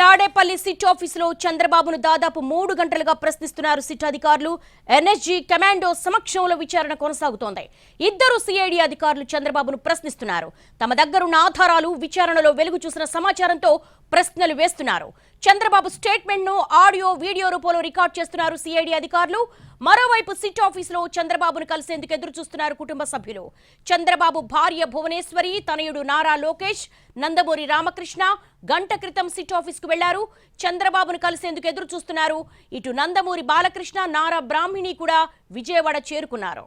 Tadepalli SIT ఆఫీసులో చంద్రబాబును దాదాపు 3 గంటలుగా ప్రశ్నిస్తున్నారు సిట్ అధికారులు. ఎన్ఎస్జీ కమాండో సమక్షంలో విచారణ కొనసాగుతోంది. ఇద్దరు సిఐడి అధికారులు చంద్రబాబును ప్రశ్నిస్తున్నారు. తమ దగ్గరున్న ఆధారాలు, విచారణలో వెలుగు చూసిన సమాచారంతో ప్రశ్నలు వేస్తున్నారు. చంద్రబాబు స్టేట్మెంట్ ను ఆడియో, వీడియో రూపంలో రికార్డ్ చేస్తున్నారు సిఐడి అధికారులు. మరోవైపు సిట్ ఆఫీసులో చంద్రబాబును కలిసేందుకు ఎదురు చూస్తున్నారు కుటుంబ సభ్యులు. చంద్రబాబు భార్య భువనేశ్వరి, తనయుడు నారా లోకేష్, నందమూరి రామకృష్ణ గంట క్రితం సిట్ ఆఫీసుకు వెళ్లారు. చంద్రబాబును కలిసేందుకు ఎదురు చూస్తున్నారు. ఇటు నందమూరి బాలకృష్ణ, నారా బ్రాహ్మణి కూడా విజయవాడ చేరుకున్నారు.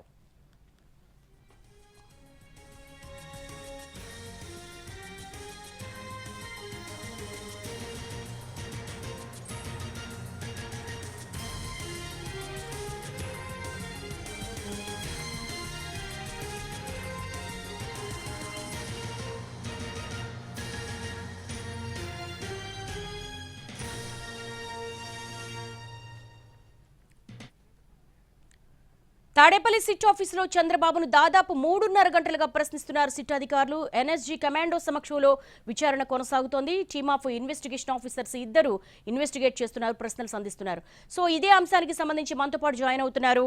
తాడేపల్లి సిట్ ఆఫీసులో చంద్రబాబును దాదాపు 3.5 గంటలుగా ప్రశ్నిస్తున్నారు సిట్ అధికారులు. ఎన్ఎస్జీ కమాండో సమక్షంలో విచారణ కొనసాగుతోంది. టీమ్ ఆఫ్ ఇన్వెస్టిగేషన్ ఆఫీసర్స్ ఇద్దరు ఇన్వెస్టిగేట్ చేస్తున్నారు, ప్రశ్నలు సంధిస్తున్నారు. సో ఇదే అంశానికి సంబంధించి మనతో పాటు జాయిన్ అవుతున్నారు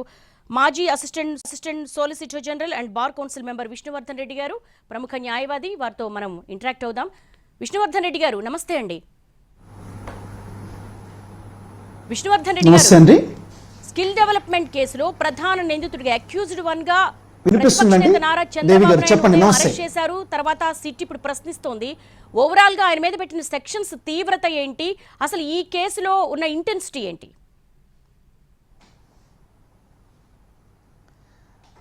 మాజీ assistant solicitor general and bar council member Vishnuvardhan Reddy గారు, ప్రముఖ న్యాయవాది. వారితో మనం ఇంటరాక్ట్ అవుదాం. విష్ణువర్ధన్ రెడ్డి గారు నమస్తే అండి. విష్ణువర్ధన్ రెడ్డి గారు, స్కిల్ డెవలప్మెంట్ కేసులో ప్రధాన నిందితుడిగా అక్యూజ్డ్ వన్ గా నారా చంద్రబాబు అరెస్ట్ చేశారు. తర్వాత సిట్ ఇప్పుడు ప్రశ్నిస్తోంది. ఓవరాల్ గా ఆయన మీద పెట్టిన సెక్షన్స్ తీవ్రత ఏంటి, అసలు ఈ కేసులో ఉన్న ఇంటెన్సిటీ ఏంటి?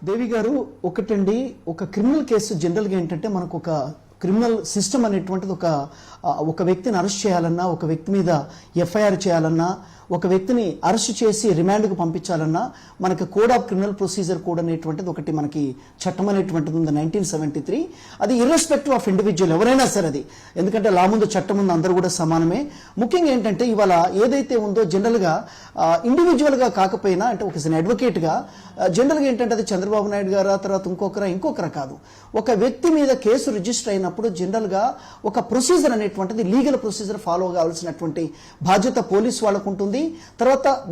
దేవి గారు, ఒకటండి, ఒక క్రిమినల్ కేసు జనరల్గా ఏంటంటే మనకు ఒక క్రిమినల్ సిస్టమ్ అనేటువంటిది ఒక వ్యక్తిని అరెస్ట్ చేయాలన్నా, ఒక వ్యక్తి మీద ఎఫ్ఐఆర్ చేయాలన్నా, ఒక వ్యక్తిని అరెస్ట్ చేసి రిమాండ్కు పంపించాలన్నా మనకి code of criminal procedure code అనేటువంటిది ఒకటి మనకి చట్టం అనేటువంటిది ఉంది 1973. అది ఇర్రెస్పెక్టివ్ ఆఫ్ ఇండివిజువల్ ఎవరైనా సరే, అది ఎందుకంటే లా ముందు చట్టం ముందు అందరూ కూడా సమానమే. ముఖ్యంగా ఏంటంటే ఇవాళ ఏదైతే ఉందో జనరల్గా ఇండివిజువల్గా కాకపోయినా, అంటే ఒక అడ్వకేట్గా జనరల్గా ఏంటంటే అది చంద్రబాబు నాయుడు గారా, తర్వాత ఇంకొకరా కాదు, ఒక వ్యక్తి మీద కేసు రిజిస్టర్ అయినప్పుడు జనరల్గా ఒక ప్రొసీజర్ అనేటువంటిది లీగల్ ప్రొసీజర్ ఫాలో కావాల్సినటువంటి బాధ్యత పోలీస్ వాళ్ళకు ఉంటుంది.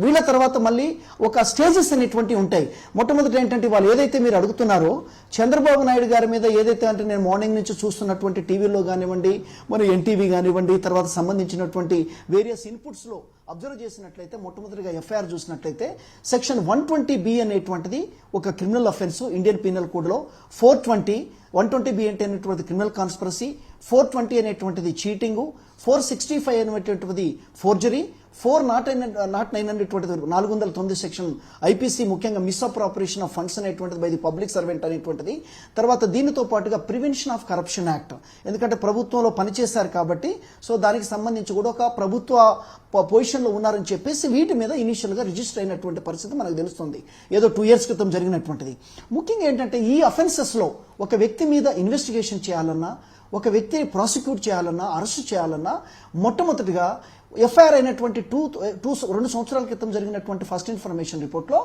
వీళ్ళ తర్వాత మళ్ళీ ఒక స్టేజెస్ అనేటువంటి ఉంటాయి. మొట్టమొదటి ఏంటంటే వాళ్ళు ఏదైతే మీరు అడుగుతున్నారో చంద్రబాబు నాయుడు గారి మీద ఏదైతే అంటే నేను మార్నింగ్ నుంచి చూస్తున్నటువంటి టీవీలో కానివ్వండి, మరి ఎన్టీవీ కానివ్వండి, తర్వాత సంబంధించినటువంటి వేరియస్ ఇన్పుట్స్లో అబ్జర్వ్ చేసినట్లయితే మొట్టమొదటిగా ఎఫ్ఐఆర్ చూసినట్లయితే సెక్షన్ 120B అనేటువంటిది ఒక క్రిమినల్ అఫెన్స్ ఇండియన్ పీనల్ కోడ్లో. 120B అంటే అనేటువంటిది క్రిమినల్ కాన్స్పిరసీ, 420 అనేటువంటిది చీటింగు, 465 అనేటువంటిది ఫోర్జరీ, 409 అనేటువంటిది 409 సెక్షన్ ఐపీసీ, ముఖ్యంగా మిస్అప్రాపరేషన్ ఆఫ్ ఫండ్స్ అనేటువంటిది బై ది పబ్లిక్ సర్వెంట్ అనేటువంటిది. తర్వాత దీనితో పాటుగా ప్రివెన్షన్ ఆఫ్ కరప్షన్ యాక్ట్, ఎందుకంటే ప్రభుత్వంలో పనిచేశారు కాబట్టి సో దానికి సంబంధించి కూడా ఒక ప్రభుత్వ పొజిషన్లో ఉన్నారని చెప్పేసి వీటి మీద ఇనిషియల్గా రిజిస్టర్ అయినటువంటి పరిస్థితి మనకు తెలుస్తుంది, ఏదో 2 years క్రితం జరిగినటువంటిది. ముఖ్యంగా ఏంటంటే ఈ అఫెన్సెస్లో ఒక వ్యక్తి మీద ఇన్వెస్టిగేషన్ చేయాలన్నా, ఒక వ్యక్తిని ప్రాసిక్యూట్ చేయాలన్నా, అరెస్ట్ చేయాలన్నా మొట్టమొదటిగా ఎఫ్ఐఆర్ అయినటువంటి 2 సంవత్సరాల క్రితం జరిగినటువంటి ఫస్ట్ ఇన్ఫర్మేషన్ రిపోర్ట్లో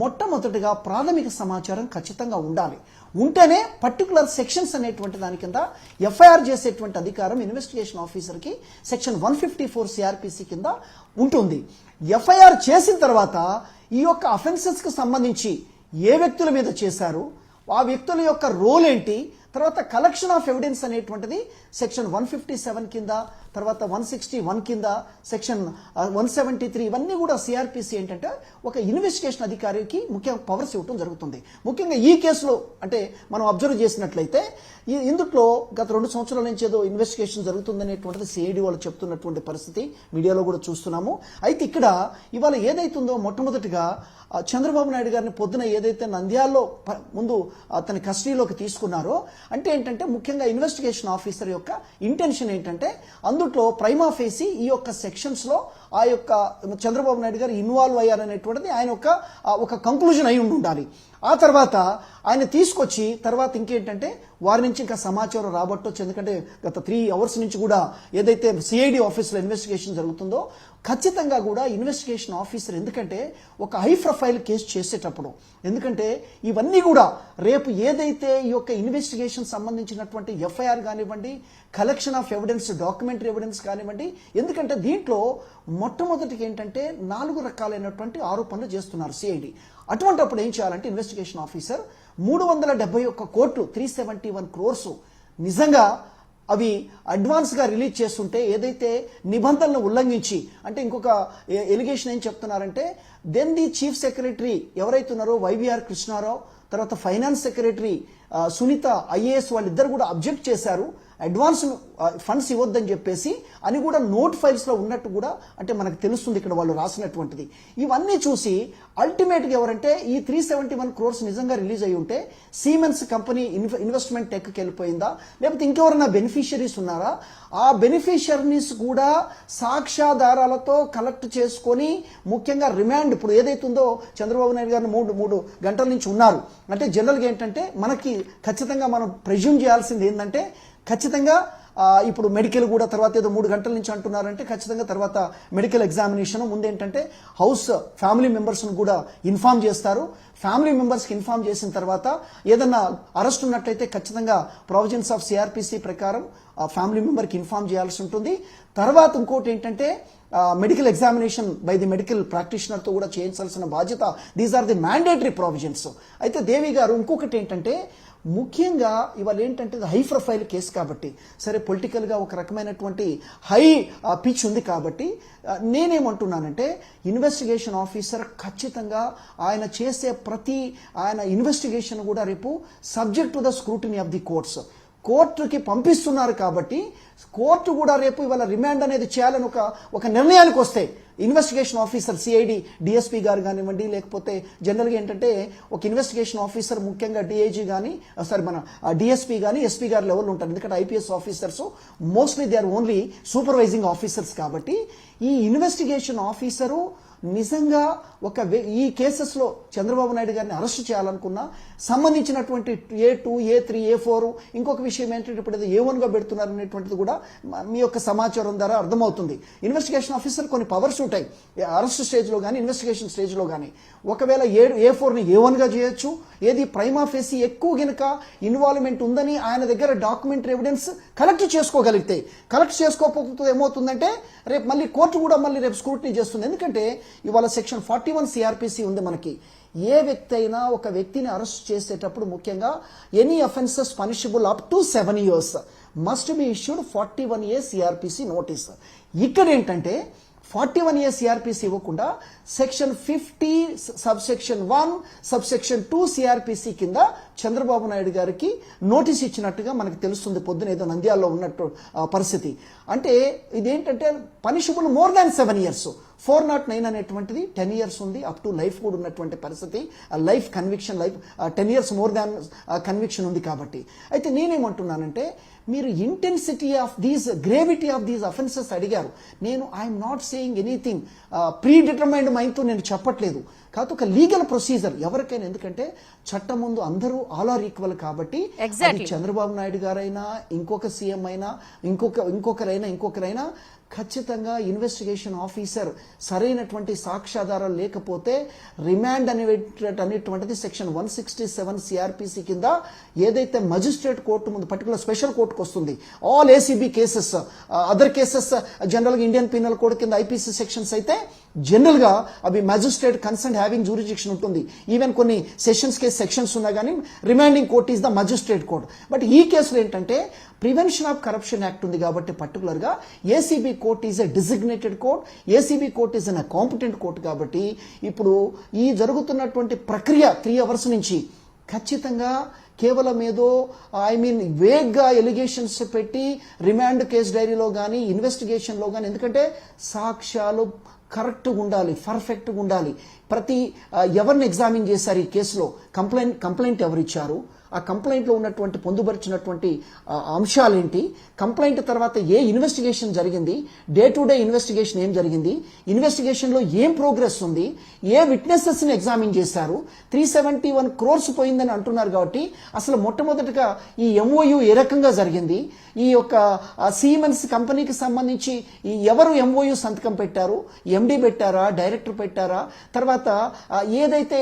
మొట్టమొదటిగా ప్రాథమిక సమాచారం ఖచ్చితంగా ఉండాలి. ఉంటేనే పర్టికులర్ సెక్షన్స్ అనేటువంటి దాని కింద ఎఫ్ఐఆర్ చేసేటువంటి అధికారం ఇన్వెస్టిగేషన్ ఆఫీసర్కి సెక్షన్ 154 సిఆర్పిసి కింద ఉంటుంది. ఎఫ్ఐఆర్ చేసిన తర్వాత ఈ యొక్క అఫెన్సెస్కి సంబంధించి ఏ వ్యక్తుల మీద చేశారు, ఆ వ్యక్తుల యొక్క రోల్ ఏంటి, తర్వాత కలెక్షన్ ఆఫ్ ఎవిడెన్స్ అనేటువంటిది సెక్షన్ 157 కింద, తర్వాత 161 కింద, సెక్షన్ 173, ఇవన్నీ కూడా సిఆర్పిసి ఏంటంటే ఒక ఇన్వెస్టిగేషన్ అధికారికి ముఖ్య పవర్స్ ఇవ్వడం జరుగుతుంది. ముఖ్యంగా ఈ కేసులో అంటే మనం అబ్జర్వ్ చేసినట్లయితే ఇందులో గత 2 సంవత్సరాల నుంచి ఏదో ఇన్వెస్టిగేషన్ జరుగుతుందనేటువంటిది సిఐడి వాళ్ళు చెప్తున్నటువంటి పరిస్థితి మీడియాలో కూడా చూస్తున్నాము. అయితే ఇక్కడ ఇవాళ ఏదైతుందో మొట్టమొదటిగా చంద్రబాబు నాయుడు గారిని పొద్దున ఏదైతే నంద్యాలలో ముందు అతని కస్టడీలోకి తీసుకున్నారో, అంటే ఏంటంటే ముఖ్యంగా ఇన్వెస్టిగేషన్ ఆఫీసర్ యొక్క ఇంటెన్షన్ ఏంటంటే అందుట్లో ప్రైమా ఫేసి ఈ యొక్క సెక్షన్స్లో ఆ యొక్క చంద్రబాబు నాయుడు గారు ఇన్వాల్వ్ అయ్యారనేటువంటిది ఆయన ఒక కంక్లూజన్ అయి ఉండాలి. ఆ తర్వాత ఆయన తీసుకొచ్చి తర్వాత ఇంకేంటంటే వారి నుంచి ఇంకా సమాచారం రాబట్టొచ్చు. ఎందుకంటే గత 3 అవర్స్ నుంచి కూడా ఏదైతే సిఐడి ఆఫీసులో ఇన్వెస్టిగేషన్ జరుగుతుందో ఖచ్చితంగా కూడా ఇన్వెస్టిగేషన్ ఆఫీసర్, ఎందుకంటే ఒక హై ప్రొఫైల్ కేసు చేసేటప్పుడు, ఎందుకంటే ఇవన్నీ కూడా రేపు ఏదైతే ఈ యొక్క ఇన్వెస్టిగేషన్ సంబంధించినటువంటి ఎఫ్ఐఆర్ కానివ్వండి, collection of evidence, documentary evidence కానివ్వండి, ఎందుకంటే దీంట్లో మొట్టమొదటికి ఏంటంటే 4 రకాలైనటువంటి ఆరోపణలు చేస్తున్నారు సిఐడి. అటువంటిప్పుడు ఏం చేయాలంటే ఇన్వెస్టిగేషన్ ఆఫీసర్ 371 కోట్లు 371 క్రోర్స్ నిజంగా అవి అడ్వాన్స్ గా రిలీజ్ చేస్తుంటే ఏదైతే నిబంధనలను ఉల్లంఘించి, అంటే ఇంకొక ఎలిగేషన్ ఏం చెప్తున్నారంటే దెన్ ది చీఫ్ సెక్రటరీ ఎవరైతే ఉన్నారో వైవిఆర్ కృష్ణారావు, తర్వాత ఫైనాన్స్ సెక్రటరీ సునీత ఐఏఎస్ వాళ్ళిద్దరు కూడా అబ్జెక్ట్ చేశారు అడ్వాన్స్ ఫండ్స్ ఇవ్వద్దని చెప్పేసి అని కూడా నోట్ ఫైల్స్ లో ఉన్నట్టు కూడా అంటే మనకు తెలుస్తుంది ఇక్కడ వాళ్ళు రాసినటువంటిది. ఇవన్నీ చూసి అల్టిమేట్ గా ఎవరంటే ఈ 371 క్రోర్స్ నిజంగా రిలీజ్ అయి ఉంటే సీమెన్స్ కంపెనీ ఇన్వెస్ట్మెంట్ టెక్కి వెళ్ళిపోయిందా, లేకపోతే ఇంకెవరైనా బెనిఫిషియరీస్ ఉన్నారా, ఆ బెనిఫిషియరీస్ కూడా సాక్ష్యాధారాలతో కలెక్ట్ చేసుకొని ముఖ్యంగా రిమాండ్ ఇప్పుడు ఏదైతుందో చంద్రబాబు నాయుడు గారిని 3 గంటల నుంచి ఉన్నారు అంటే జనరల్గా ఏంటంటే మనకి ఖచ్చితంగా మనం ప్రెజ్యూమ్ చేయాల్సింది ఏంటంటే ఖచ్చితంగా ఇప్పుడు మెడికల్ కూడా తర్వాత ఏదో 3 గంటల నుంచి అంటున్నారంటే ఖచ్చితంగా తర్వాత మెడికల్ ఎగ్జామినేషన్ ముందు ఏంటంటే హౌస్ ఫ్యామిలీ మెంబర్స్ను కూడా ఇన్ఫార్మ్ చేస్తారు. ఫ్యామిలీ మెంబర్స్కి ఇన్ఫార్మ్ చేసిన తర్వాత ఏదన్నా అరెస్ట్ ఉన్నట్లయితే ఖచ్చితంగా ప్రొవిజన్స్ ఆఫ్ సిఆర్పిసి ప్రకారం ఫ్యామిలీ మెంబర్కి ఇన్ఫార్మ్ చేయాల్సి ఉంటుంది. తర్వాత ఇంకోటి ఏంటంటే medical examination by the medical ప్రాక్టీషనర్తో కూడా చేయించాల్సిన బాధ్యత. These are the mandatory provisions. అయితే దేవి గారు ఇంకొకటి ఏంటంటే ముఖ్యంగా ఇవాళ ఏంటంటే హై ప్రొఫైల్ కేసు కాబట్టి సరే పొలిటికల్గా ఒక రకమైనటువంటి హై పిచ్ ఉంది కాబట్టి నేనేమంటున్నానంటే ఇన్వెస్టిగేషన్ ఆఫీసర్ ఖచ్చితంగా ఆయన చేసే ప్రతి ఆయన ఇన్వెస్టిగేషన్ కూడా రేపు subject to the scrutiny of the courts, కోర్టుకి పంపిస్తున్నారు కాబట్టి కోర్టు కూడా రేపు ఇవాళ రిమాండ్ అనేది చేయాలని ఒక నిర్ణయానికి వస్తే ఇన్వెస్టిగేషన్ ఆఫీసర్ సిఐడి డిఎస్పీ గారు కానివ్వండి, లేకపోతే జనరల్గా ఏంటంటే ఒక ఇన్వెస్టిగేషన్ ఆఫీసర్ ముఖ్యంగా డిఐజీ కానీ మన డిఎస్పీ కానీ ఎస్పీ గారు లెవెల్ ఉంటారు. ఎందుకంటే IPS officers mostly they are only supervising officers కాబట్టి ఈ ఇన్వెస్టిగేషన్ ఆఫీసరు నిజంగా ఈ కేసెస్లో చంద్రబాబు నాయుడు గారిని అరెస్ట్ చేయాలనుకున్నా సంబంధించినటువంటి A2, A3, A4 ఇంకొక విషయం ఏంటంటే ఇప్పుడు A1 గా పెడుతున్నారు అనేటువంటిది కూడా మీ యొక్క సమాచారం ద్వారా అర్థమవుతుంది. ఇన్వెస్టిగేషన్ ఆఫీసర్ కొన్ని పవర్స్ ఉంటాయి అరెస్ట్ స్టేజ్లో కానీ ఇన్వెస్టిగేషన్ స్టేజ్లో కానీ. ఒకవేళ A4ని A1 గా చేయొచ్చు. ఏది ప్రైమా ఫేసి ఎక్కువ గనుక ఇన్వాల్వ్మెంట్ ఉందని ఆయన దగ్గర డాక్యుమెంటరీ ఎవిడెన్స్ కలెక్ట్ చేసుకోగలిగితే, కలెక్ట్ చేసుకోకపోతే ఏమవుతుందంటే రేపు మళ్ళీ కోర్టు కూడా మళ్ళీ రేపు స్క్రూటినీ చేస్తుంది. ఎందుకంటే ఇవాళ సెక్షన్ 41 సిఆర్పిసి ఉంది మనకి. ఏ వ్యక్తి అయినా ఒక వ్యక్తిని అరెస్ట్ చేసేటప్పుడు ముఖ్యంగా any offences punishable up to 7 years must be issued 41A CrPC notice. ఇక్కడ ఏంటంటే 41A సిఆర్పిసి ఇవ్వకుండా సెక్షన్ 50 సబ్సెక్షన్ 1 సబ్సెక్షన్ 2 సిఆర్పిసి కింద చంద్రబాబు నాయుడు గారికి నోటీస్ ఇచ్చినట్టుగా మనకు తెలుస్తుంది. పొద్దున ఏదో నంద్యాలలో ఉన్నట్టు పరిస్థితి. అంటే ఇదేంటంటే పనిషబుల్ మోర్ దాన్ 7 years. 409 అనేటువంటిది 10 years ఉంది, అప్ టు లైఫ్ కూడా ఉన్నటువంటి పరిస్థితి. Life conviction, life 10 years more than conviction ఉంది కాబట్టి. అయితే నేనేమంటున్నానంటే మీరు intensity of these gravity of these offences అడిగారు. నేను I'm not saying anything predetermined మైండ్తో నేను చెప్పట్లేదు. కాదు ఒక లీగల్ ప్రొసీజర్ ఎవరికైనా, ఎందుకంటే చట్టం ముందు అందరూ ఆల్ ఆర్ ఈక్వల్ కాబట్టి చంద్రబాబు నాయుడు గారైనా ఇంకొక సీఎం అయినా ఇంకొకరైనా ఖచ్చితంగా ఇన్వెస్టిగేషన్ ఆఫీసర్ సరైనటువంటి సాక్ష్యాధారాలు లేకపోతే రిమాండ్ అనేటువంటిది సెక్షన్ 167 సిఆర్పిసి కింద ఏదైతే మజిస్ట్రేట్ కోర్టు ముందు పర్టికులర్ స్పెషల్ కోర్టుకు వస్తుంది. All ACB cases, other cases జనరల్గా ఇండియన్ పీనల్ కోడ్ కింద ఐపీసీ సెక్షన్స్ అయితే జనరల్ గా అవి మ్యాజిస్ట్రేట్ కన్సర్న్ హ్యావింగ్ జ్యూరిడిక్షన్ ఉంటుంది. ఈవెన్ కొన్ని సెషన్స్ కేసు సెక్షన్స్ ఉన్నా కానీ reminding court is the magistrate court. But ఈ కేసులో ఏంటంటే ప్రివెన్షన్ ఆఫ్ కరప్షన్ యాక్ట్ ఉంది కాబట్టి పర్టికులర్ గా ACB court is a designated court, ACB court is an competent court కాబట్టి ఇప్పుడు ఈ జరుగుతున్నటువంటి ప్రక్రియ 3 hours నుంచి ఖచ్చితంగా కేవలం ఏదో వేగ్గా ఎలిగేషన్స్ పెట్టి రిమాండ్ కేసు డైరీలో కానీ ఇన్వెస్టిగేషన్లో కానీ, ఎందుకంటే సాక్ష్యాలు కరెక్ట్గా ఉండాలి, పర్ఫెక్ట్గా ఉండాలి. ఎవరిని ఎగ్జామిన్ చేశారు ఈ కేసులో, కంప్లైంట్ ఎవరు ఇచ్చారు, ఆ కంప్లైంట్లో ఉన్నటువంటి పొందుపరిచినటువంటి అంశాలేంటి, కంప్లైంట్ తర్వాత ఏ ఇన్వెస్టిగేషన్ జరిగింది, డే టు డే ఇన్వెస్టిగేషన్ ఏం జరిగింది, ఇన్వెస్టిగేషన్లో ఏం ప్రోగ్రెస్ ఉంది, ఏ విట్నెసెస్ని ఎగ్జామిన్ చేశారు, 371 crores పోయిందని అంటున్నారు. కాబట్టి అసలు మొట్టమొదటిగా ఈ ఎంఓయు ఏ రకంగా జరిగింది, ఈ యొక్క సీమెన్స్ కంపెనీకి సంబంధించి ఎవరు ఎంఓయు సంతకం పెట్టారు, ఎండి పెట్టారా, డైరెక్టర్ పెట్టారా, తర్వాత ఏదైతే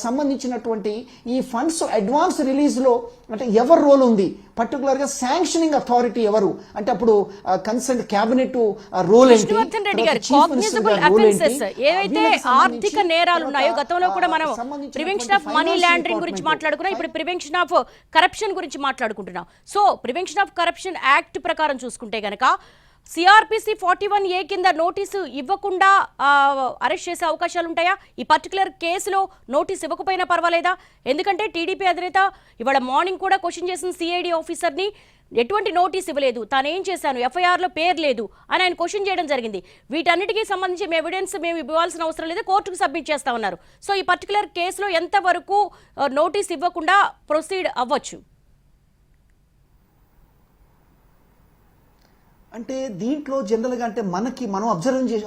సంబంధించినటువంటి ఈ ఫండ్స్ అడ్వాన్స్ రిలీజ్లో అంటే ఎవరు రోల్ ఉంది, పర్టికులర్గా శాంక్షనింగ్ అథారిటీ ఎవరు, అంటే అప్పుడు కన్సర్న్ క్యాబినెట్ రోల్ ఏంటి, ఏవైతే ఆర్థిక నేరాలు ఉన్నాయో గతంలో కూడా మనం ప్రివెన్షన్ ఆఫ్ మనీ లాండరింగ్ గురించి మాట్లాడుకున్నాం, ఇప్పుడు ప్రివెన్షన్ ఆఫ్ కరప్షన్ గురించి మాట్లాడుకుంటున్నాం. So prevention of corruption act ప్రకారం చూసుకుంటే గనక సిఆర్పిసి 41A కింద నోటీసు ఇవ్వకుండా అరెస్ట్ చేసే అవకాశాలు ఉంటాయా? ఈ పర్టికులర్ కేసులో నోటీస్ ఇవ్వకపోయినా పర్వాలేదా? ఎందుకంటే టీడీపీ అధినేత ఇవాళ మార్నింగ్ కూడా క్వశ్చన్ చేసిన సిఐడి ఆఫీసర్ని ఎటువంటి నోటీస్ ఇవ్వలేదు, తానేం చేశాను, ఎఫ్ఐఆర్లో పేరు లేదు అని ఆయన క్వశ్చన్ చేయడం జరిగింది. వీటన్నిటికీ సంబంధించి ఎవిడెన్స్ మేము ఇవ్వాల్సిన అవసరం లేదు, కోర్టుకు సబ్మిట్ చేస్తా ఉన్నారు. సో ఈ పర్టికులర్ కేసులో ఎంతవరకు నోటీస్ ఇవ్వకుండా ప్రొసీడ్ అవ్వచ్చు? అంటే దీంట్లో జనరల్గా అంటే మనం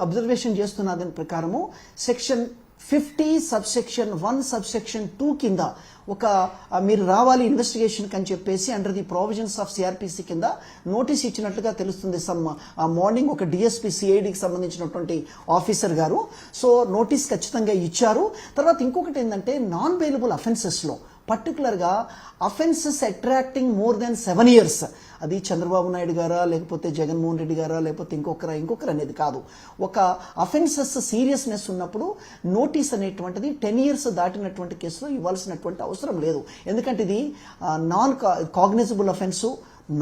అబ్జర్వేషన్ చేస్తున్న దాని ప్రకారము సెక్షన్ 50 సబ్సెక్షన్ 1 సబ్సెక్షన్ 2 కింద ఒక మీరు రావాలి ఇన్వెస్టిగేషన్కి అని చెప్పేసి under the provisions of CrPC కింద నోటీస్ ఇచ్చినట్లుగా తెలుస్తుంది. మార్నింగ్ ఒక డిఎస్పీ సిఐడికి సంబంధించినటువంటి ఆఫీసర్ గారు సో నోటీస్ ఖచ్చితంగా ఇచ్చారు. తర్వాత ఇంకొకటి ఏంటంటే నాన్ బెయిలబుల్ అఫెన్సెస్లో పర్టికులర్గా offences attracting more than 7 years, అది చంద్రబాబు నాయుడు గారా లేకపోతే జగన్మోహన్ రెడ్డి గారా లేకపోతే ఇంకొకరు అనేది కాదు, ఒక అఫెన్సెస్ సీరియస్నెస్ ఉన్నప్పుడు నోటీస్ అనేటువంటిది 10 years దాటినటువంటి కేసులో ఇవ్వాల్సినటువంటి అవసరం లేదు. ఎందుకంటే ఇది నాన్ కాగ్నిజబుల్ అఫెన్సు,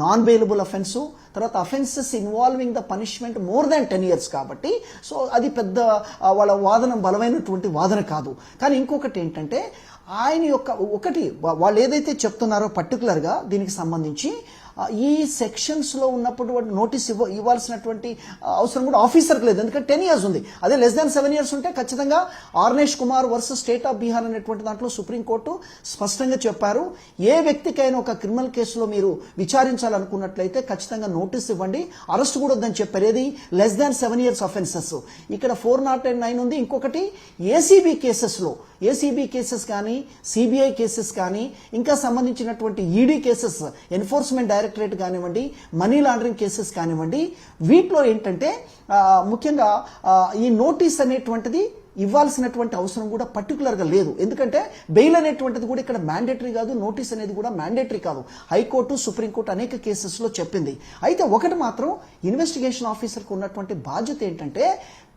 నాన్ బెయిలబుల్ అఫెన్సు, తర్వాత offences involving the punishment more than 10 years కాబట్టి సో అది పెద్ద వాళ్ళ వాదన బలమైనటువంటి వాదన కాదు. కానీ ఇంకొకటి ఏంటంటే ఆయన యొక్క వాళ్ళు ఏదైతే చెప్తున్నారో పర్టికులర్గా దీనికి సంబంధించి ఈ సెక్షన్స్లో ఉన్నప్పుడు నోటీస్ ఇవ్వాల్సినటువంటి అవసరం కూడా ఆఫీసర్కి లేదు, ఎందుకంటే 10 years ఉంది. అదే లెస్ దాన్ 7 years ఉంటే ఖచ్చితంగా Arnesh Kumar versus state of Bihar అనేటువంటి దాంట్లో సుప్రీంకోర్టు స్పష్టంగా చెప్పారు, ఏ వ్యక్తికైనా ఒక క్రిమినల్ కేసులో మీరు విచారించాలనుకున్నట్లయితే ఖచ్చితంగా నోటీస్ ఇవ్వండి, అరెస్ట్ కూడా వద్దని చెప్పారు. ఏది లెస్ దాన్ 7 years అఫెన్సెస్. ఇక్కడ 409 ఉంది. ఇంకొకటి ఏసీబీ కేసెస్ కానీ సిబిఐ కేసెస్ కానీ ఇంకా సంబంధించినటువంటి ఈడీ కేసెస్, ఎన్ఫోర్స్మెంట్ డైరెక్టరేట్ కానివ్వండి, మనీ లాండరింగ్ కేసెస్ కానివ్వండి, వీటిలో ఏంటంటే ముఖ్యంగా ఈ నోటీస్ అనేటువంటిది ఇవ్వాల్సినటువంటి అవసరం కూడా పర్టికులర్గా లేదు. ఎందుకంటే బెయిల్ అనేటువంటిది కూడా ఇక్కడ మ్యాండేటరీ కాదు, నోటీస్ అనేది కూడా మ్యాండేటరీ కాదు. హైకోర్టు, సుప్రీంకోర్టు అనేక కేసెస్లో చెప్పింది. అయితే ఒకటి మాత్రం ఇన్వెస్టిగేషన్ ఆఫీసర్కి ఉన్నటువంటి బాధ్యత ఏంటంటే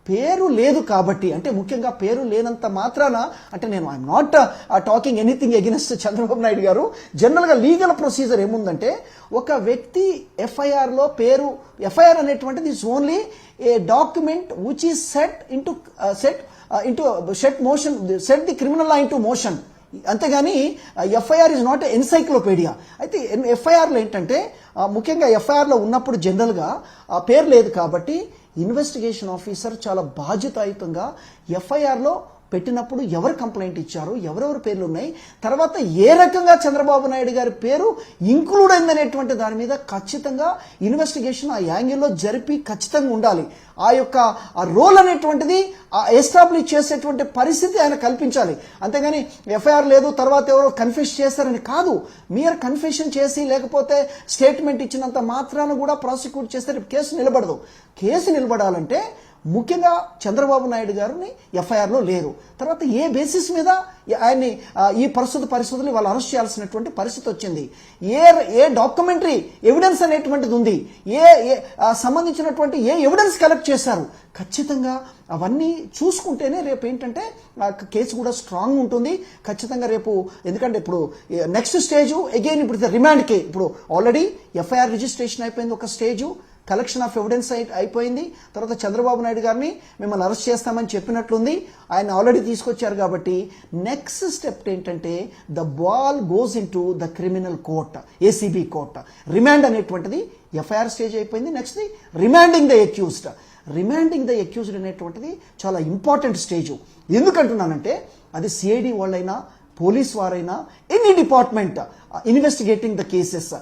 పేరు లేదు కాబట్టి, అంటే ముఖ్యంగా పేరు లేనంత మాత్రాన, అంటే నేను I'm not talking anything against Chandrababu Naidu గారు, జనరల్గా లీగల్ ప్రొసీజర్ ఏముందంటే ఒక వ్యక్తి ఎఫ్ఐఆర్లో పేరు, ఎఫ్ఐఆర్ అనేటువంటిది is only A document which is set the criminal law into motion, అంతేగాని ఎఫ్ఐఆర్ ఇస్ నాట్ ఎన్సైక్లోపీడియా. అయితే ఎఫ్ఐఆర్లో ఏంటంటే ముఖ్యంగా ఎఫ్ఐఆర్లో ఉన్నప్పుడు జనరల్గా పేరు లేదు కాబట్టి ఇన్వెస్టిగేషన్ ఆఫీసర్ చాలా బాధ్యతాయుతంగా ఎఫ్ఐఆర్లో పెట్టినప్పుడు ఎవరు కంప్లైంట్ ఇచ్చారు, ఎవరెవరి పేర్లు ఉన్నాయి, తర్వాత ఏ రకంగా చంద్రబాబు నాయుడు గారి పేరు ఇంక్లూడ్ అయిందనేటువంటి దాని మీద ఖచ్చితంగా ఇన్వెస్టిగేషన్ ఆ యాంగిల్లో జరిపి ఖచ్చితంగా ఉండాలి. ఆ యొక్క రోల్ అనేటువంటిది ఎస్టాబ్లిష్ చేసేటువంటి పరిస్థితి ఆయన కల్పించాలి. అంతేగాని ఎఫ్ఐఆర్ లేదు తర్వాత ఎవరో కన్ఫెస్ చేశారని కాదు. మీరు కన్ఫెషన్ చేసి లేకపోతే స్టేట్మెంట్ ఇచ్చినంత మాత్రాన కూడా ప్రాసిక్యూట్ చేస్తే కేసు నిలబడదు. కేసు నిలబడాలంటే ముఖ్యంగా చంద్రబాబు నాయుడు గారిని ఎఫ్ఐఆర్లో లేరు, తర్వాత ఏ బేసిస్ మీద ఆయన్ని ఈ పరిస్థితులు వాళ్ళు అరెస్ట్ చేయాల్సినటువంటి పరిస్థితి వచ్చింది, ఏ డాక్యుమెంటరీ ఎవిడెన్స్ అనేటువంటిది ఉంది, సంబంధించినటువంటి ఏ ఎవిడెన్స్ కలెక్ట్ చేశారు, ఖచ్చితంగా అవన్నీ చూసుకుంటేనే రేపు ఏంటంటే కేసు కూడా స్ట్రాంగ్ ఉంటుంది ఖచ్చితంగా రేపు. ఎందుకంటే ఇప్పుడు నెక్స్ట్ స్టేజ్ అగైన్ ఇప్పుడు రిమాండ్కి, ఇప్పుడు ఆల్రెడీ ఎఫ్ఐఆర్ రిజిస్ట్రేషన్ అయిపోయింది, ఒక స్టేజు కలెక్షన్ ఆఫ్ ఎవిడెన్స్ అయిపోయింది, తర్వాత చంద్రబాబు నాయుడు గారిని మిమ్మల్ని అరెస్ట్ చేస్తామని చెప్పినట్లుంది, ఆయన ఆల్రెడీ తీసుకొచ్చారు. కాబట్టి నెక్స్ట్ స్టెప్ ఏంటంటే the ball goes in to the criminal court, ACB court. Remand అనేటువంటిది ఎఫ్ఐఆర్ స్టేజ్ అయిపోయింది, నెక్స్ట్ రిమాండింగ్ ద అక్యూజ్డ్ అనేటువంటిది చాలా ఇంపార్టెంట్ స్టేజ్. ఎందుకంటున్నానంటే అది సిఐడి వాళ్ళైనా పోలీస్ వారైనా any department investigating the cases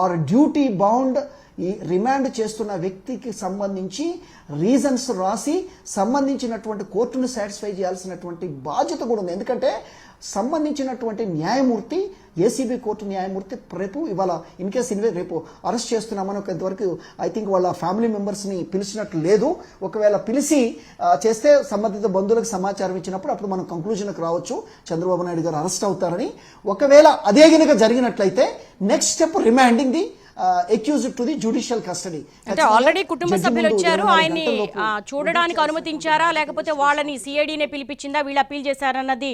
are duty bound ఈ రిమాండ్ చేస్తున్న వ్యక్తికి సంబంధించి రీజన్స్ రాసి సంబంధించినటువంటి కోర్టును సాటిస్ఫై చేయాల్సినటువంటి బాధ్యత కూడా ఉంది. ఎందుకంటే సంబంధించినటువంటి న్యాయమూర్తి ఏసీబీ కోర్టు న్యాయమూర్తి రేపు ఇవాళ ఇన్ కేస్ రేపు అరెస్ట్ చేస్తున్నామని ఇంతవరకు ఐ థింక్ వాళ్ళ ఫ్యామిలీ మెంబర్స్ని పిలిచినట్లు లేదు. ఒకవేళ పిలిచి చేస్తే సంబంధిత బంధువులకు సమాచారం ఇచ్చినప్పుడు అప్పుడు మనం కంక్లూజన్కి రావచ్చు చంద్రబాబు నాయుడు గారు అరెస్ట్ అవుతారని. ఒకవేళ అదే గనుక జరిగినట్లయితే next step remanding the accused to the judicial custody. అంటే ఆల్రెడీ కుటుంబ సభ్యులు వచ్చారు, ఆయన్ని చూడడానికి అనుమతించారా లేకపోతే వాళ్ళని సిఐడినే పిలిపించిందా, వీళ్ళు అప్పీల్ చేశారన్నది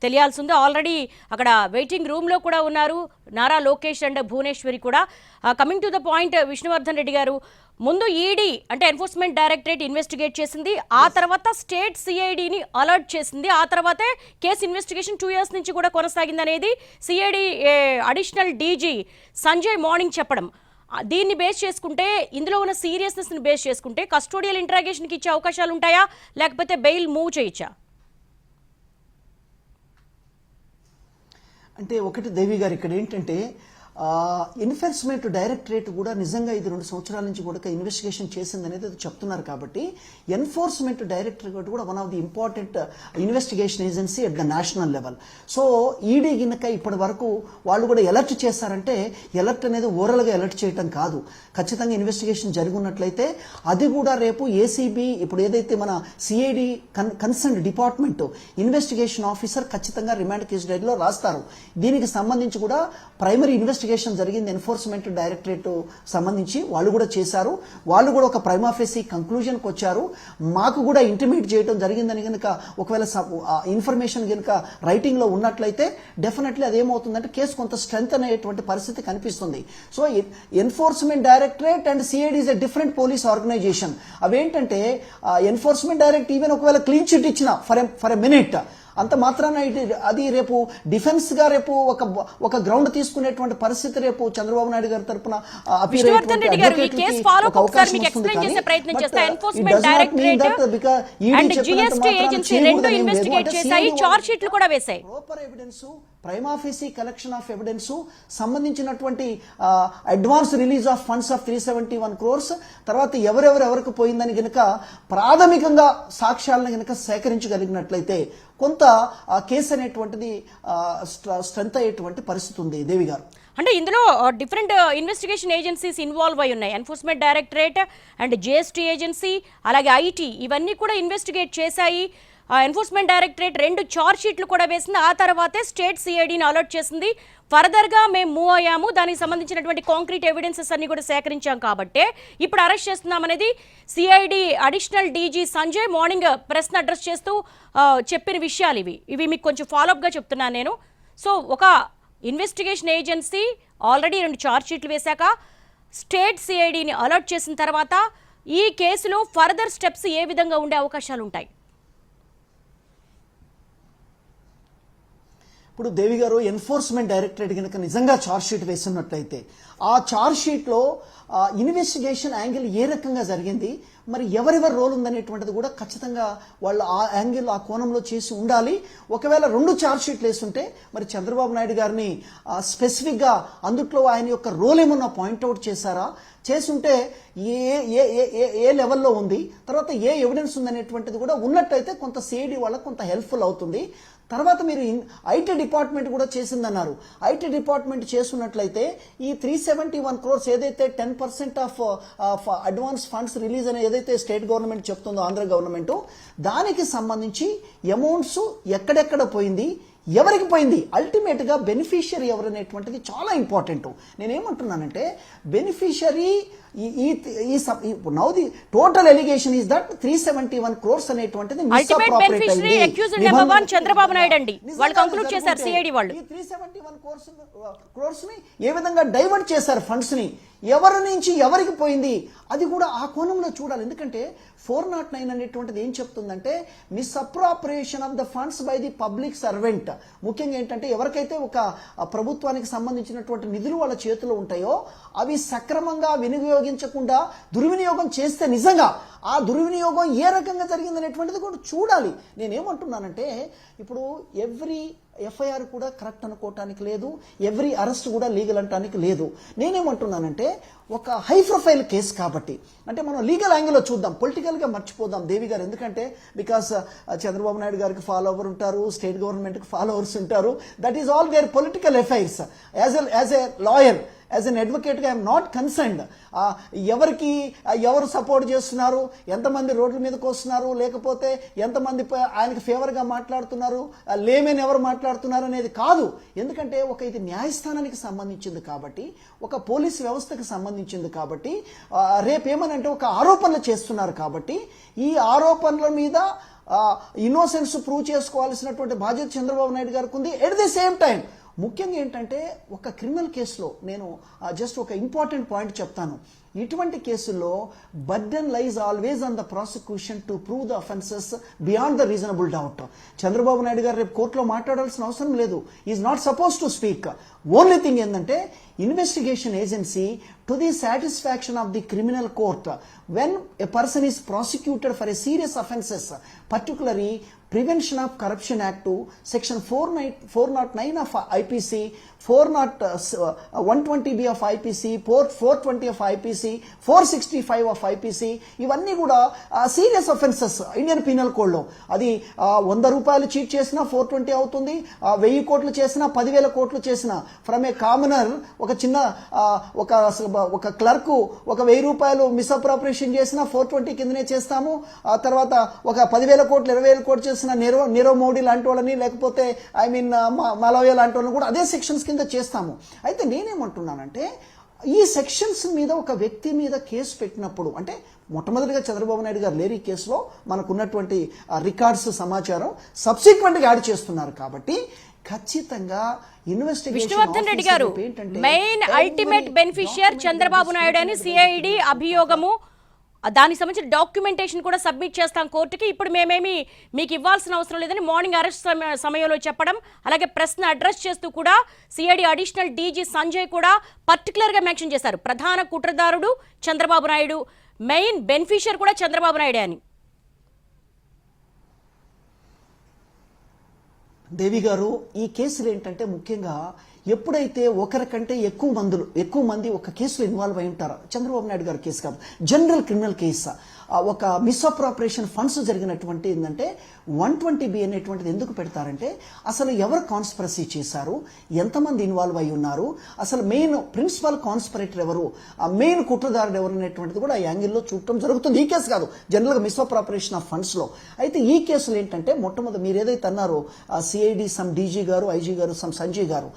తెలియాల్సి ఉంది. ఆల్రెడీ అక్కడ వెయిటింగ్ రూమ్ లో కూడా ఉన్నారు నారా లోకేష్ అండ్ భువనేశ్వరి కూడా. Coming to the point, Vishnuvardhan Reddy గారు, ముందు ఈడీ అంటే ఎన్ఫోర్స్మెంట్ డైరెక్టరేట్ ఇన్వెస్టిగేట్ చేసింది, ఆ తర్వాత స్టేట్ సిఐడిని అలర్ట్ చేసింది, ఆ తర్వాతే కేసు ఇన్వెస్టిగేషన్ 2 years నుంచి కూడా కొనసాగింది అనేది CID additional DG Sanjay morning చెప్పడం. దీన్ని బేస్ చేసుకుంటే, ఇందులో ఉన్న సీరియస్నెస్ని బేస్ చేసుకుంటే కస్టోడియల్ ఇంట్రాగేషన్కి ఇచ్చే అవకాశాలు ఉంటాయా లేకపోతే బెయిల్ మూవ్ చేయొచ్చా? అంటే ఒకటి దేవి గారు, ఇక్కడ ఏంటంటే ఎన్ఫోర్స్మెంట్ డైరెక్టరేట్ కూడా నిజంగా ఇది 2 సంవత్సరాల నుంచి కూడా ఇన్వెస్టిగేషన్ చేసింది అనేది చెప్తున్నారు. కాబట్టి ఎన్ఫోర్స్మెంట్ డైరెక్టరేట్ కూడా one of the important investigation agency at the national level. So ED గినక ఇప్పటి వరకు వాళ్ళు కూడా ఎలర్ట్ చేశారంటే, ఎలర్ట్ అనేది ఓవరాల్గా ఎలర్ట్ చేయటం కాదు, ఖచ్చితంగా ఇన్వెస్టిగేషన్ జరుగున్నట్లయితే అది కూడా రేపు ఏసీబీ ఇప్పుడు ఏదైతే మన CID concern department investigation officer ఖచ్చితంగా రిమాండ్ కేసు డైరీలో రాస్తారు. దీనికి సంబంధించి కూడా ప్రైమరీ ఇన్వెస్టిగేషన్ జరిగింది ఎన్ఫోర్స్మెంట్ డైరెక్టరేట్ సంబంధించి, వాళ్ళు కూడా చేశారు. వాళ్ళు కూడా ఒక ప్రైమాఫేసీ కంక్లూజన్కి వచ్చారు. మాకు కూడా ఇంటిమేట్ చేయడం జరిగిందని కనుక ఒకవేళ ఇన్ఫర్మేషన్ కనుక రైటింగ్లో ఉన్నట్లయితే డెఫినెట్లీ అదేమవుతుందంటే కేసు కొంత స్ట్రెంత్ అనేటువంటి పరిస్థితి కనిపిస్తుంది. So enforcement directorate and CID is a different police organization. అవేంటంటే ఎన్ఫోర్స్మెంట్ డైరెక్ట్ ఈవెన్ ఒకవేళ క్లీన్ చిట్ ఇచ్చిన ఫర్ ఎ మినిట్ అంత మాత్రాన అది రేపు డిఫెన్స్ గా రేపు ఒక గ్రౌండ్ తీసుకునేటువంటి పరిస్థితి రేపు చంద్రబాబు నాయుడు గారి తరపున ప్రైమాఫీసీ కలెక్షన్ ఆఫ్ ఎవిడెన్స్ సంబంధించినటువంటి advance release of funds of 371 crores, తర్వాత ఎవరికి పోయిందని గనుక ప్రాథమికంగా సాక్ష్యాలను గనుక సేకరించగలిగినట్లయితే కొంత కేసు అనేటువంటిది స్ట్రెంత్ అయ్యేటువంటి పరిస్థితి ఉంది. దేవి గారు, అంటే ఇందులో డిఫరెంట్ ఇన్వెస్టిగేషన్ ఏజెన్సీస్ ఇన్వాల్వ్ అయి ఉన్నాయి. Enforcement directorate and GST agency అలాగే ఐటీ ఇవన్నీ కూడా ఇన్వెస్టిగేట్ చేశాయి. ఎన్ఫోర్స్మెంట్ డైరెక్టరేట్ 2 ఛార్జ్ షీట్లు కూడా వేసింది, ఆ తర్వాతే స్టేట్ సిఐడిని అలర్ట్ చేసింది. ఫర్దర్గా మేము మూవ్ అయ్యాము, దానికి సంబంధించినటువంటి కాంక్రీట్ ఎవిడెన్సెస్ అన్ని కూడా సేకరించాం కాబట్టి ఇప్పుడు అరెస్ట్ చేస్తున్నామనేది CID additional DG Sanjay morning ప్రెస్ను అడ్రస్ చేస్తూ చెప్పిన విషయాలు ఇవి మీకు కొంచెం ఫాలోఅప్గా చెప్తున్నాను నేను. సో ఒక ఇన్వెస్టిగేషన్ ఏజెన్సీ ఆల్రెడీ 2 ఛార్జ్ షీట్లు వేశాక స్టేట్ సిఐడిని అలర్ట్ చేసిన తర్వాత ఈ కేసులో ఫర్దర్ స్టెప్స్ ఏ విధంగా ఉండే అవకాశాలు ఉంటాయి? ఇప్పుడు దేవి గారు, ఎన్ఫోర్స్మెంట్ డైరెక్టరేట్ కనుక నిజంగా ఛార్జ్ షీట్ వేస్తున్నట్లయితే ఆ ఛార్జ్ షీట్లో ఇన్వెస్టిగేషన్ యాంగిల్ ఏ రకంగా జరిగింది, మరి ఎవరెవరి రోల్ ఉందనేటువంటిది కూడా ఖచ్చితంగా వాళ్ళు ఆ యాంగిల్ ఆ కోణంలో చేసి ఉండాలి. ఒకవేళ 2 ఛార్జ్ షీట్లు వేస్తుంటే మరి చంద్రబాబు నాయుడు గారిని స్పెసిఫిక్గా అందుట్లో ఆయన యొక్క రోల్ ఏమన్నా పాయింట్అవుట్ చేశారా, చేసుంటే ఏ లెవెల్లో ఉంది, తర్వాత ఏ ఎవిడెన్స్ ఉందనేటువంటిది కూడా ఉన్నట్టయితే కొంత సిఐడి వాళ్ళకి కొంత హెల్ప్ఫుల్ అవుతుంది. తర్వాత మీరు ఐటీ డిపార్ట్మెంట్ కూడా చేసిందన్నారు. ఐటీ డిపార్ట్మెంట్ చేస్తున్నట్లయితే ఈ 371 crores ఏదైతే 10% ఆఫ్ అడ్వాన్స్ ఫండ్స్ రిలీజ్ అని ఏదైతే స్టేట్ గవర్నమెంట్ చెప్తుందో ఆంధ్ర గవర్నమెంట్, దానికి సంబంధించి అమౌంట్స్ ఎక్కడెక్కడ పోయింది, ఎవరికి పోయింది, అల్టిమేట్ గా బెనిఫిషియరీ ఎవరనేటువంటిది చాలా ఇంపార్టెంట్. నేనేమంటున్నానంటే beneficiary now the total allegation is that 371 crores అనేటువంటిది చంద్రబాబు నాయుడు అండి వాళ్ళు కంక్లూడ్ చేశారు. సిఐడి వాళ్ళు 371 crores ని ఏ విధంగా డైవర్ట్ చేశారు, ఫండ్స్ ని ఎవరి నుంచి ఎవరికి పోయింది అది కూడా ఆ కోణంలో చూడాలి. ఎందుకంటే 409 అనేటువంటిది ఏం చెప్తుందంటే misappropriation of the funds by the public servant. ముఖ్యంగా ఏంటంటే ఎవరికైతే ఒక ప్రభుత్వానికి సంబంధించినటువంటి నిధులు వాళ్ళ చేతిలో ఉంటాయో అవి సక్రమంగా వినియోగించకుండా దుర్వినియోగం చేస్తే నిజంగా ఆ దుర్వినియోగం ఏ రకంగా జరిగిందనేటువంటిది కూడా చూడాలి. నేనేమంటున్నానంటే ఇప్పుడు ఎవ్రీ ఎఫ్ఐఆర్ కూడా కరెక్ట్ అనుకోవటానికి లేదు, ఎవ్రీ అరెస్ట్ కూడా లీగల్ అనటానికి లేదు. నేనేమంటున్నానంటే ఒక హై ప్రొఫైల్ కేసు కాబట్టి, అంటే మనం లీగల్ యాంగిల్లో చూద్దాం, పొలిటికల్గా మర్చిపోదాం దేవి గారు. ఎందుకంటే బికాస్ చంద్రబాబు నాయుడు గారికి ఫాలోవర్ ఉంటారు, స్టేట్ గవర్నమెంట్కి ఫాలోవర్స్ ఉంటారు, that is all their political affairs. As a lawyer, as an అడ్వకేట్గా ఐఎమ్ నాట్ కన్సర్న్డ్ ఎవరికి ఎవరు సపోర్ట్ చేస్తున్నారు, ఎంతమంది రోడ్ల మీదకి వస్తున్నారు, లేకపోతే ఎంతమంది ఆయనకి ఫేవర్గా మాట్లాడుతున్నారు, లేమని ఎవరు మాట్లాడుతున్నారు అనేది కాదు. ఎందుకంటే ఇది న్యాయస్థానానికి సంబంధించింది కాబట్టి, ఒక పోలీస్ వ్యవస్థకు సంబంధించింది కాబట్టి, రేపేమనంటే ఒక ఆరోపణలు చేస్తున్నారు కాబట్టి, ఈ ఆరోపణల మీద ఇన్నోసెన్స్ ప్రూవ్ చేసుకోవాల్సినటువంటి బాధ్యత చంద్రబాబు నాయుడు గారికి ఉంది. ఎట్ ది సేమ్ టైం ముఖ్యంగా ఏంటంటే ఒక క్రిమినల్ కేసులో నేను జస్ట్ ఒక ఇంపార్టెంట్ పాయింట్ చెప్తాను. ఇటువంటి కేసుల్లో burden lies always on the prosecution to prove the offences beyond the reasonable doubt. Chandrababu Naidu garu రేపు కోర్టులో మాట్లాడాల్సిన అవసరం లేదు, is not suppose to speak. Only thing ఏంటంటే investigation agency to the satisfaction of the criminal court when a person is prosecuted for a serious offences, particularly Prevention of Corruption Act, Section 409 of IPC, 120B of IPC, 420 of IPC, 465 of IPC, ఇవన్నీ కూడా serious offences Indian penal కోడ్లో. అది 100 రూపాయలు cheat చేసినా 420 అవుతుంది, 1000 కోట్లు చేసినా 10,000 కోట్లు చేసినా. ఫ్రమ్ ఏ కామనర్, ఒక చిన్న ఒక క్లర్క్ 1000 రూపాయలు మిస్అప్రాపరేషన్ చేసినా 420 కిందనే చేస్తాము. తర్వాత ఒక 10,000 కోట్లు 20,000 కోట్లు చేసిన నీరవ్ మోడీ లాంటి వాళ్ళని, లేకపోతే మాలవ్య లాంటి వాళ్ళని కూడా అదే సెక్షన్స్ కింద చేస్తాము. అయితే నేనేమంటున్నానంటే ఈ సెక్షన్స్ మీద ఒక వ్యక్తి మీద కేసు పెట్టినప్పుడు, అంటే మొట్టమొదటిగా చంద్రబాబు నాయుడు గారు లేరు ఈ కేసులో, మనకున్నటువంటి రికార్డ్స్ సమాచారం సబ్సిక్వెంట్గా యాడ్ చేస్తున్నారు కాబట్టి ఖచ్చితంగా విష్ణువర్ధన్ రెడ్డి గారు main ultimate beneficiary Chandrababu Naidu అని సిఐడి అభియోగము, దానికి సంబంధించిన డాక్యుమెంటేషన్ కూడా సబ్మిట్ చేస్తాం కోర్టుకి. ఇప్పుడు మేమేమి మీకు ఇవ్వాల్సిన అవసరం లేదని మార్నింగ్ అరెస్ట్ సమయంలో చెప్పడం, అలాగే ప్రశ్న అడ్రస్ చేస్తూ కూడా సిఐడి అడిషనల్ డీజీ సంజయ్ కూడా పర్టికులర్గా మెన్షన్ చేశారు, ప్రధాన కుట్రదారుడు చంద్రబాబు నాయుడు, మెయిన్ బెనిఫిషియర్ కూడా చంద్రబాబు నాయుడే అని. దేవి గారు, ఈ కేసులు ఏంటంటే ముఖ్యంగా ఎప్పుడైతే ఒకరికంటే ఎక్కువ మంది ఒక కేసులో ఇన్వాల్వ్ అయి ఉంటారు, చంద్రబాబు నాయుడు గారి కేసు కాదు, జనరల్ క్రిమినల్ కేసు, ఒక మిస్అప్రాపరేషన్ ఫండ్స్ జరిగినటువంటి ఏంటంటే 120B అనేటువంటిది ఎందుకు పెడతారంటే అసలు ఎవరు కాన్స్పిరసీ చేశారు, ఎంతమంది ఇన్వాల్వ్ అయి ఉన్నారు, అసలు మెయిన్ ప్రిన్సిపల్ కాన్స్పిరేటర్ ఎవరు, ఆ మెయిన్ కుట్రదారుడు ఎవరు అనేటువంటిది కూడా ఆ యాంగిల్లో చూడటం జరుగుతుంది. ఈ కేసు కాదు, జనరల్గా మిస్అప్రాపరేషన్ ఆఫ్ ఫండ్స్లో. అయితే ఈ కేసులు ఏంటంటే మొట్టమొదటి మీరు ఏదైతే అన్నారో సిఐడి సమ్ డీజీ గారు, ఐజీ గారు, సమ్ సంజయ్ గారు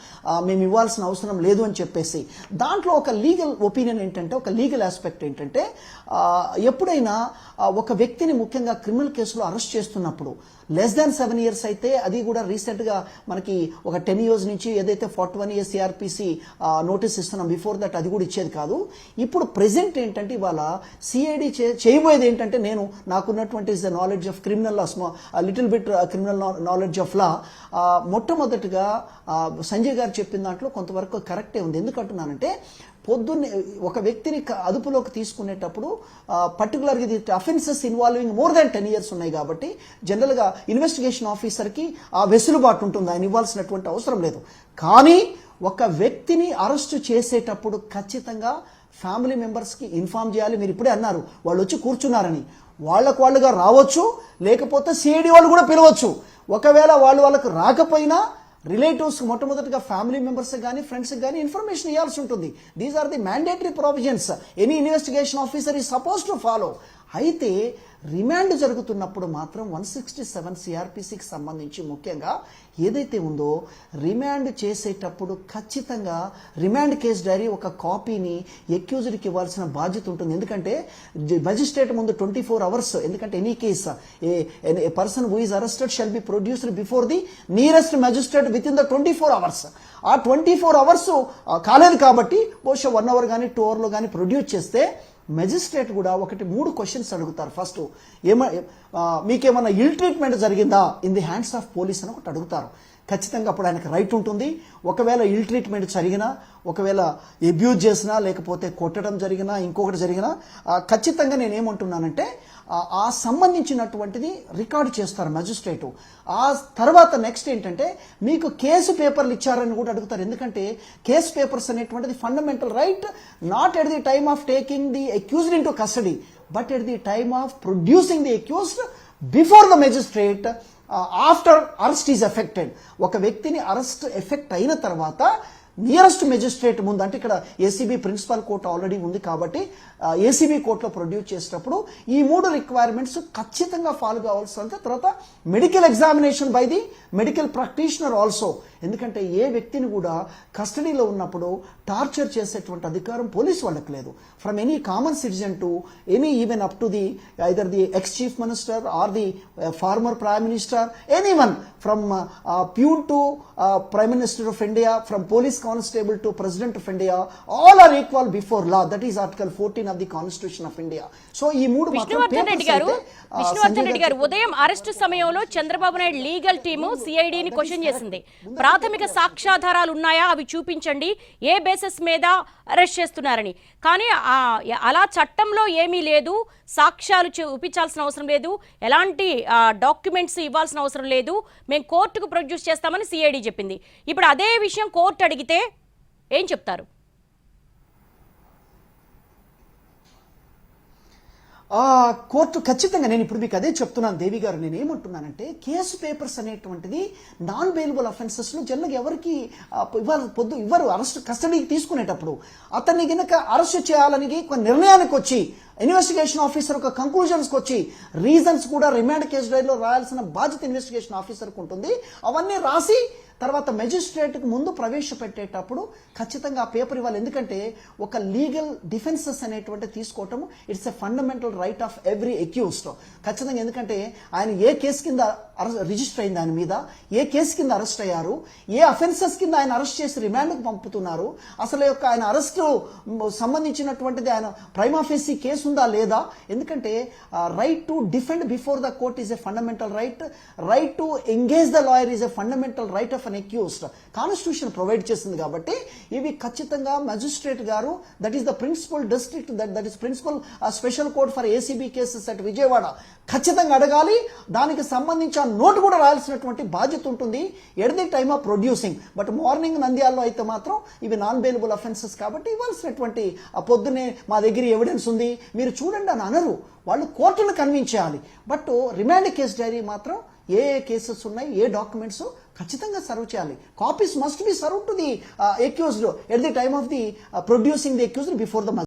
మేము ఇవ్వాల్సిన అవసరం లేదు అని చెప్పేసి, దాంట్లో ఒక లీగల్ ఒపీనియన్ ఏంటంటే, ఒక లీగల్ ఆస్పెక్ట్ ఏంటంటే ఎప్పుడైనా ఒక వ్యక్తిని ముఖ్యంగా క్రిమినల్ కేసులో అరెస్ట్ చేస్తున్నప్పుడు లెస్ దాన్ 7 years అయితే, అది కూడా రీసెంట్గా మనకి ఒక 10 years నుంచి ఏదైతే 41A CRPC నోటీస్ ఇస్తున్నాం, బిఫోర్ దట్ అది కూడా ఇచ్చేది కాదు. ఇప్పుడు ప్రెసెంట్ ఏంటంటే ఇవాళ సిఐడి చేయబోయేది ఏంటంటే, నాకున్నటువంటి knowledge of criminal law, little bit criminal knowledge of law, మొట్టమొదటిగా సంజయ్ గారు చెప్పిన దాంట్లో కొంతవరకు కరెక్టే ఉంది. ఎందుకంటున్నానంటే పొద్దున్నే ఒక వ్యక్తిని అదుపులోకి తీసుకునేటప్పుడు పర్టికులర్గా ఇది offences involving more than 10 years ఉన్నాయి కాబట్టి జనరల్గా ఇన్వెస్టిగేషన్ ఆఫీసర్కి ఆ వెసులుబాటు ఉంటుంది, ఆయన ఇవ్వాల్సినటువంటి అవసరం లేదు. కానీ ఒక వ్యక్తిని అరెస్టు చేసేటప్పుడు ఖచ్చితంగా ఫ్యామిలీ మెంబర్స్కి ఇన్ఫార్మ్ చేయాలి. మీరు ఇప్పుడే అన్నారు వాళ్ళు వచ్చి కూర్చున్నారని, వాళ్ళుగా రావచ్చు, లేకపోతే సిఐడి వాళ్ళు కూడా పిలవచ్చు. ఒకవేళ వాళ్ళకు రాకపోయినా రిలేటివ్స్ మొట్టమొదటిగా ఫ్యామిలీ మెంబర్స్ కానీ ఫ్రెండ్స్ కానీ ఇన్ఫర్మేషన్ ఇవ్వాల్సి ఉంటుంది. These are the mandatory provisions any investigation officer is suppose to follow. అయితే రిమాండ్ జరుగుతున్నప్పుడు మాత్రం 167 CRPCకి సంబంధించి ముఖ్యంగా ఏదైతే ఉందో, రిమాండ్ చేసేటప్పుడు ఖచ్చితంగా రిమాండ్ కేస్ డైరీ ఒక కాపీని ఎక్యూజ్డ్కి ఇవ్వాల్సిన బాధ్యత ఉంటుంది. ఎందుకంటే మెజిస్ట్రేట్ ముందు 24 hours, ఎందుకంటే any case A person who is arrested shall be produced before the nearest magistrate with in the 24 hours. ఆ 24 hours కాలేదు కాబట్టి బహుశా 1 hour కానీ 2 hourలో కానీ ప్రొడ్యూస్ చేస్తే మెజిస్ట్రేట్ కూడా 3 questions అడుగుతారు. ఫస్ట్ మీకేమన్నా ఇల్ ట్రీట్మెంట్ జరిగిందా in the hands of police అని ఒకటి అడుగుతారు. ఖచ్చితంగా అప్పుడు ఆయనకు రైట్ ఉంటుంది. ఒకవేళ ఇల్ ట్రీట్మెంట్ జరిగినా, ఒకవేళ అబ్యూజ్ చేసినా, లేకపోతే కొట్టడం జరిగినా, ఇంకొకటి జరిగినా ఖచ్చితంగా నేనేమంటున్నానంటే ఆ సంబంధించినటువంటిది రికార్డు చేస్తారు మెజిస్ట్రేటు. ఆ తర్వాత నెక్స్ట్ ఏంటంటే మీకు కేసు పేపర్లు ఇచ్చారని కూడా అడుగుతారు. ఎందుకంటే కేసు పేపర్స్ అనేటువంటిది fundamental right, not at the time of taking the accused in to custody, but at the time of producing the accused before the magistrate after arrest is affected. ఒక వ్యక్తిని arrest effect అయిన తర్వాత nearest magistrate ముందు, అంటే ఇక్కడ ACB principal court already ఉంది కాబట్టి ACB కోర్టులో ప్రొడ్యూస్ చేసేటప్పుడు ఈ 3 రిక్వైర్మెంట్స్ ఖచ్చితంగా ఫాలో కావాల్సి ఉంటుంది. తర్వాత medical examination by the medical practitioner also. ఎందుకంటే ఏ వ్యక్తిని కూడా కస్టడీలో ఉన్నప్పుడు టార్చర్ చేసేటువంటి అధికారం పోలీస్ వాళ్ళకి లేదు. From any common citizen to any even up to the either the ex chief minister or the former prime minister, anyone from peon to prime minister of India, from police constable to president of India, all are equal before law. That is article 14 of the constitution of India. So ఈ 3 విష్ణువర్ధన్ రెడ్డి గారు ఉదయం arrest సమయంలో Chandrababu Naidu legal team సిఐడిని question చేసింది. ప్రాథమిక సాక్ష్యాధారాలు ఉన్నాయా, అవి చూపించండి, ఏ బేసిస్ మీద అరెస్ట్ చేస్తున్నారని. కానీ అలా చట్టంలో ఏమీ లేదు, సాక్ష్యాలు చూపించాల్సిన అవసరం లేదు, ఎలాంటి డాక్యుమెంట్స్ ఇవ్వాల్సిన అవసరం లేదు, మేము కోర్టుకు ప్రొడ్యూస్ చేస్తామని సిఐడి చెప్పింది. ఇప్పుడు అదే విషయం కోర్టు అడిగితే ఏం చెప్తారు? కోర్టు ఖచ్చితంగా, నేను ఇప్పుడు మీకు అదే చెప్తున్నాను దేవి గారు. నేను ఏమంటున్నానంటే కేసు పేపర్స్ అనేటువంటిది నాన్ బెయిలబుల్ అఫెన్సెస్లో జనరల్గా ఎవరికి ఇవ్వరు. అరెస్ట్ కస్టడీకి తీసుకునేటప్పుడు అతన్ని గనక అరెస్ట్ చేయాలని ఒక నిర్ణయానికి వచ్చి ఇన్వెస్టిగేషన్ ఆఫీసర్ ఒక కంక్లూజన్స్కి వచ్చి రీజన్స్ కూడా రిమాండ్ కేసు డైరీలో రాయాల్సిన బాధ్యత ఇన్వెస్టిగేషన్ ఆఫీసర్కి ఉంటుంది. అవన్నీ రాసి తర్వాత మెజిస్ట్రేట్కి ముందు ప్రవేశపెట్టేటప్పుడు ఖచ్చితంగా ఆ పేపర్ ఇవ్వాలి. ఎందుకంటే ఒక లీగల్ డిఫెన్సెస్ అనేటువంటి తీసుకోవటం it's a fundamental right of every accused ఖచ్చితంగా. ఎందుకంటే ఆయన ఏ కేసు కింద రిజిస్టర్ అయింది, ఆయన మీద ఏ కేసు కింద అరెస్ట్ అయ్యారు, ఏ అఫెన్సెస్ కింద ఆయన అరెస్ట్ చేసి రిమాండ్కి పంపుతున్నారు, అసలు యొక్క ఆయన అరెస్టు సంబంధించినటువంటిది ఆయన ప్రైమా ఫేసీ కేసు ఉందా లేదా. ఎందుకంటే right to defend before the court is a fundamental right, right to engage the lawyer is a fundamental right of an accused. Constitution provide చేసింది కాబట్టి ఇవి ఖచ్చితంగా మెజిస్ట్రేట్ గారు, that is the principal district, that is principal special court for ACB cases at Vijayawada ఖచ్చితంగా అడగాలి. దానికి సంబంధించి ఆ నోటు కూడా రాయాల్సినటువంటి బాధ్యత ఉంటుంది at the time of producing. But morning నంద్యాలలో అయితే మాత్రం ఇవి నాన్ బెయిలబుల్ అఫెన్సెస్ కాబట్టి ఇవ్వాల్సినటువంటి పొద్దునే మా దగ్గర ఎవిడెన్స్ ఉంది మీరు చూడండి అని అనరు. వాళ్ళు కోర్టును కన్విన్స్ చేయాలి. బట్ రిమాండ్ కేసు డైరీ మాత్రం ఏ కేసెస్ ఉన్నాయి, ఏ డాక్యుమెంట్స్ ఖచ్చితంగా సర్వ్ చేయాలి. Copies must be serve to the accused at the time of the producing the accused before the